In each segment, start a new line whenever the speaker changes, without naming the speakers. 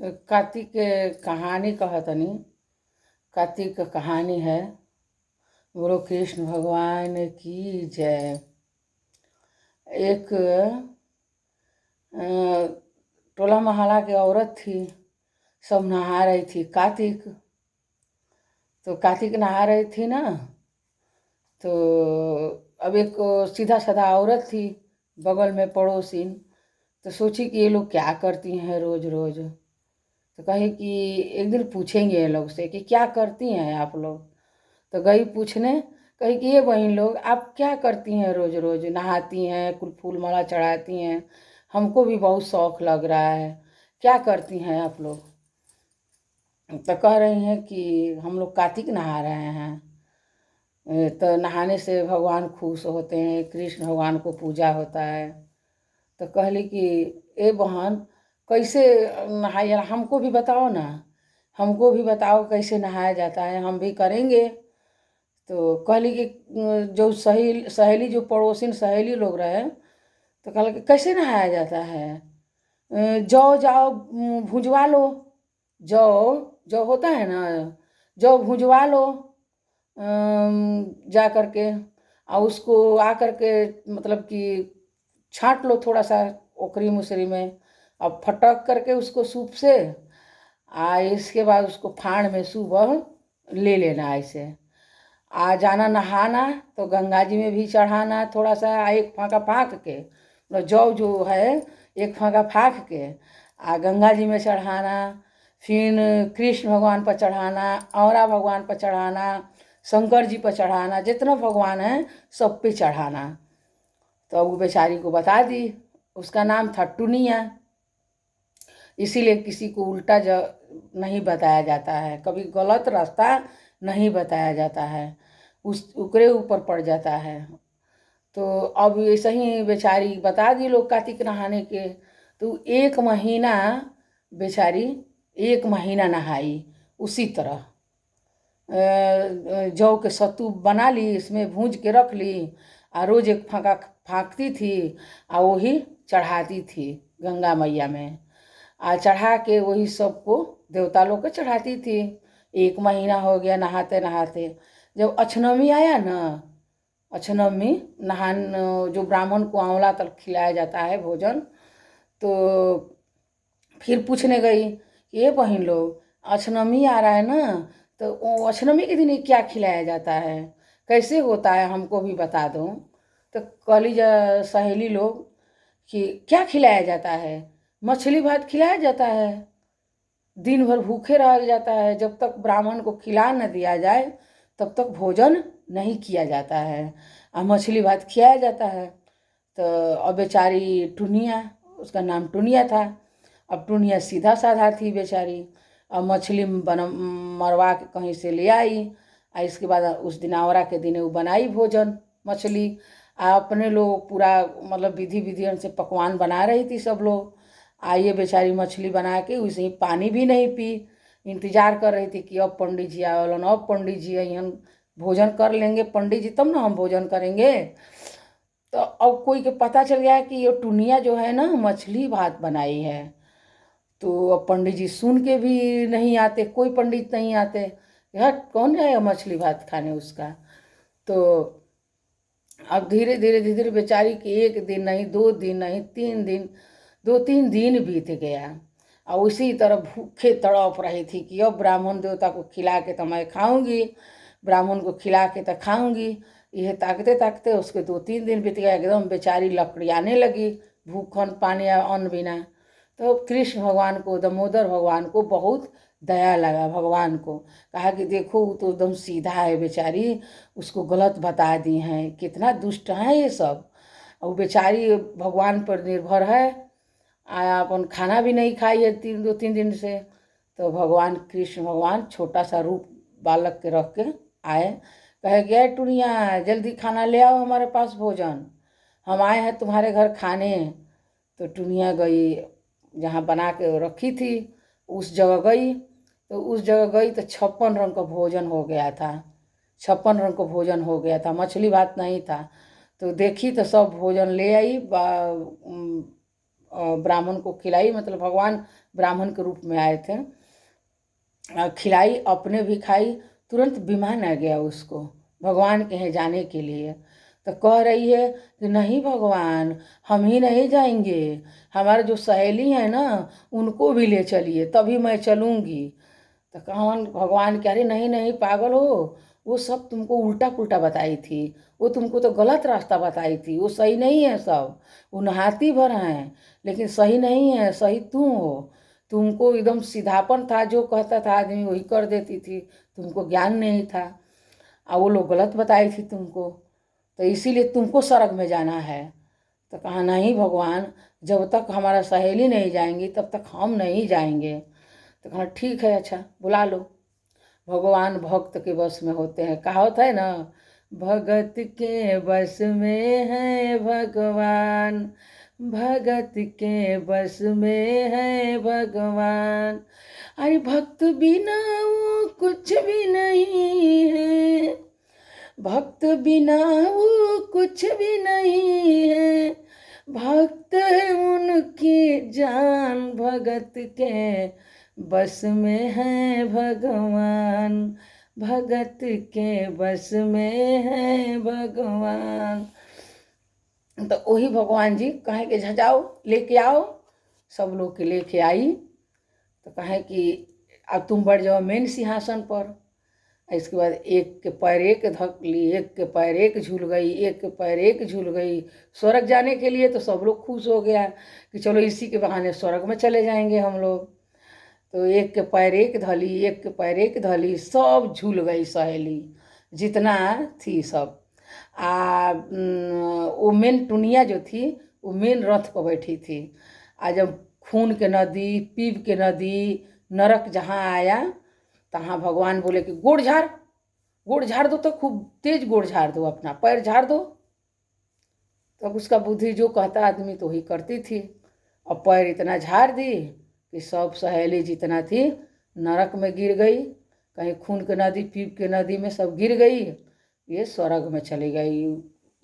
कार्तिक के कहानी कहतनी। कार्तिक का कहानी है। बोलो कृष्ण भगवान की जय। एक टोला मोहल्ला की औरत थी, सब नहा रही थी। कार्तिक नहा रही थी ना, तो अब एक सीधा साधा औरत थी बगल में पड़ोसिन, तो सोची कि ये लोग क्या करती हैं रोज रोज। तो कही कि एक दिन पूछेंगे ये लोग से कि क्या करती हैं आप लोग। तो गई पूछने, कही कि ये बहन लोग आप क्या करती हैं रोज रोज, नहाती हैं, कुल फूल माला चढ़ाती हैं, हमको भी बहुत शौक लग रहा है, क्या करती हैं आप लोग। तो कह रही हैं कि हम लोग कार्तिक नहा रहे हैं। तो नहाने से भगवान खुश होते हैं, कृष्ण भगवान को पूजा होता है। तो कहली कि ए बहन कैसे नहाया, हमको भी बताओ ना, हमको भी बताओ कैसे नहाया जाता है, हम भी करेंगे। तो कहली कि जो सहेली जो पड़ोसिन सहेली लोग रहे, तो कहल कि कैसे नहाया जाता है। जौ जाओ भुंजवा लो, जौ जौ होता है ना, जौ भुंजवा लो जा करके, और उसको आ करके मतलब कि छाँट लो थोड़ा सा ओखरी मुसरी में, अब फटक करके उसको सूप से इसके बाद उसको फाड़ में सुबह ले लेना। ऐसे आ जाना नहाना, तो गंगा जी में भी चढ़ाना थोड़ा सा, एक फाँका फाँक के, जौ जो है एक फाँका फाँक के गंगा जी में चढ़ाना। फिर कृष्ण भगवान पर चढ़ाना, औरा भगवान पर चढ़ाना, शंकर जी पर चढ़ाना, जितना भगवान है सब पे चढ़ाना। तो वो बेचारी को बता दी, उसका नाम था टुनिया। इसीलिए किसी को उल्टा नहीं बताया जाता है, कभी गलत रास्ता नहीं बताया जाता है, उस उकरे ऊपर पड़ जाता है। तो अब ऐसे ही बेचारी बता दी लोग कार्तिक नहाने के। तो 1 महीना बेचारी 1 महीना नहाई उसी तरह। जौ के सत्तू बना ली, इसमें भूंज के रख ली, और रोज एक फाँका फाँकती थी और वही चढ़ाती थी गंगा मैया में। चढ़ा के वही सबको देवता लोग को चढ़ाती थी। 1 महीना हो गया नहाते नहाते। जब अष्टमी आया ना, अष्टमी नहान जो ब्राह्मण को आंवला तक खिलाया जाता है भोजन, तो फिर पूछने गई कि ये बहन लोग अष्टमी आ रहा है ना, तो वो अष्टमी के दिन ये क्या खिलाया जाता है, कैसे होता है, हमको भी बता दो। तो कहली सहेली लोग कि क्या खिलाया जाता है, मछली भात खिलाया जाता है, दिन भर भूखे रह जाता है, जब तक ब्राह्मण को खिला न दिया जाए तब तक भोजन नहीं किया जाता है, और मछली भात खिलाया जाता है। तो अब बेचारी टुनिया, उसका नाम टुनिया था, अब टुनिया सीधा साधा थी बेचारी। अब मछली मरवा के कहीं से ले आई, और इसके बाद उस दिन आवरा के दिन वो बनाई भोजन मछली, अपने लोग पूरा मतलब विधि विधियन से पकवान बना रही थी सब लोग। आइए बेचारी मछली बना के वैसे ही पानी भी नहीं पी, इंतजार कर रही थी कि अब पंडित जी आवेलन, अब पंडित जी अइहन, भोजन कर लेंगे पंडित जी तब ना हम भोजन करेंगे। तो अब कोई के पता चल गया कि ये टुनिया जो है ना मछली भात बनाई है। तो अब पंडित जी सुन के भी नहीं आते, कोई पंडित नहीं आते, यार कौन जाएगा मछली भात खाने उसका। तो अब धीरे धीरे धीरे धीरे बेचारी की 1 दिन नहीं, 2 दिन नहीं, 3 दिन, 2-3 दिन बीत गया, और उसी तरह भूखे तड़प रही थी कि अब ब्राह्मण देवता को खिला के तो मैं खाऊंगी, ब्राह्मण को खिला के तो खाऊंगी। यह ताकते ताकते उसके 2-3 दिन बीत गया, एकदम बेचारी लकड़ियाने लगी भूखन पानी या अन्न बिना। तो कृष्ण भगवान को, दामोदर भगवान को बहुत दया लगा, भगवान को कहा कि देखो वो तो एकदम सीधा है बेचारी, उसको गलत बता दी हैं, कितना दुष्ट हैं ये सब। और बेचारी भगवान पर निर्भर है, अपन खाना भी नहीं खाई है 2-3 दिन से। तो भगवान कृष्ण भगवान छोटा सा रूप बालक के रख के आए, कहे गया टुनिया जल्दी खाना ले आओ हमारे पास भोजन, हम आए हैं तुम्हारे घर खाने। तो टुनिया गई जहाँ बना के रखी थी उस जगह गई, तो उस जगह गई तो 56 रंग का भोजन हो गया था, 56 रंग का भोजन हो गया था, मछली भात नहीं था। तो देखी तो सब भोजन ले आई, ब्राह्मण को खिलाई, मतलब भगवान ब्राह्मण के रूप में आए थे। खिलाई, अपने भी खाई, तुरंत विमान आ गया उसको भगवान के यहाँ जाने के लिए। तो कह रही है कि नहीं भगवान, हम ही नहीं जाएंगे, हमारे जो सहेली हैं ना उनको भी ले चलिए तभी मैं चलूँगी। तो कौन भगवान कह रहे नहीं नहीं पागल हो, वो सब तुमको उल्टा पुल्टा बताई थी, वो तुमको तो गलत रास्ता बताई थी, वो सही नहीं है सब, वो नहाती भर हैं लेकिन सही नहीं है, सही तुम हो। तुमको एकदम सीधापन था, जो कहता था आदमी वही कर देती थी, तुमको ज्ञान नहीं था और वो लोग गलत बताई थी तुमको, तो इसीलिए तुमको स्वर्ग में जाना है। तो कहा नहीं भगवान, जब तक हमारा सहेली नहीं जाएंगी तब तक हम नहीं जाएंगे। तो कहा ठीक है, अच्छा बुला लो। भगवान भक्त के बस में होते हैं, कहावत है ना, भगत के बस में है भगवान, भगत के बस में है भगवान। अरे भक्त बिना वो कुछ भी नहीं है, भक्त बिना वो कुछ भी नहीं है, भक्त है उनकी जान, भगत के बस में है भगवान, भगत के बस में है भगवान। तो वही भगवान जी कहे कि झजाओ लेके आओ, सब लोग के लेके आई। तो कहे कि अब तुम बढ़ जाओ मेन सिंहासन पर। इसके बाद एक के पैर एक धक ली, एक के पैर एक झूल गई, एक के पैर एक झूल गई स्वर्ग जाने के लिए। तो सब लोग खुश हो गया कि चलो इसी के बहाने स्वर्ग में चले जाएंगे हम लोग। तो एक के पैर एक धली, एक के पैर एक धली, सब झूल गई सहेली जितना थी सब। वो मेन टुनिया जो थी वो मेन रथ पर बैठी थी। जब खून के नदी, पीप के नदी, नरक जहाँ आया तहाँ भगवान बोले कि गोड़ झाड़, गोड़ झाड़ दो, तो खूब तेज गोड़ झाड़ दो, अपना पैर झाड़ दो। तब उसका बुद्धि जो कहता आदमी तो वही करती थी। और पैर इतना झाड़ दी कि सब सहेली जितना थी नरक में गिर गई, कहीं खून के नदी, पीप के नदी में सब गिर गई, ये स्वर्ग में चली गई।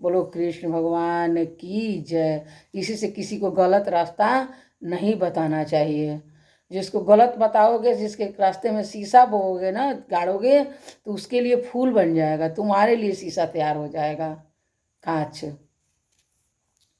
बोलो कृष्ण भगवान की जय। किसी से किसी को गलत रास्ता नहीं बताना चाहिए। जिसको गलत बताओगे, जिसके रास्ते में शीशा बोओगे ना, गाड़ोगे, तो उसके लिए फूल बन जाएगा, तुम्हारे लिए शीशा तैयार हो जाएगा, कांच।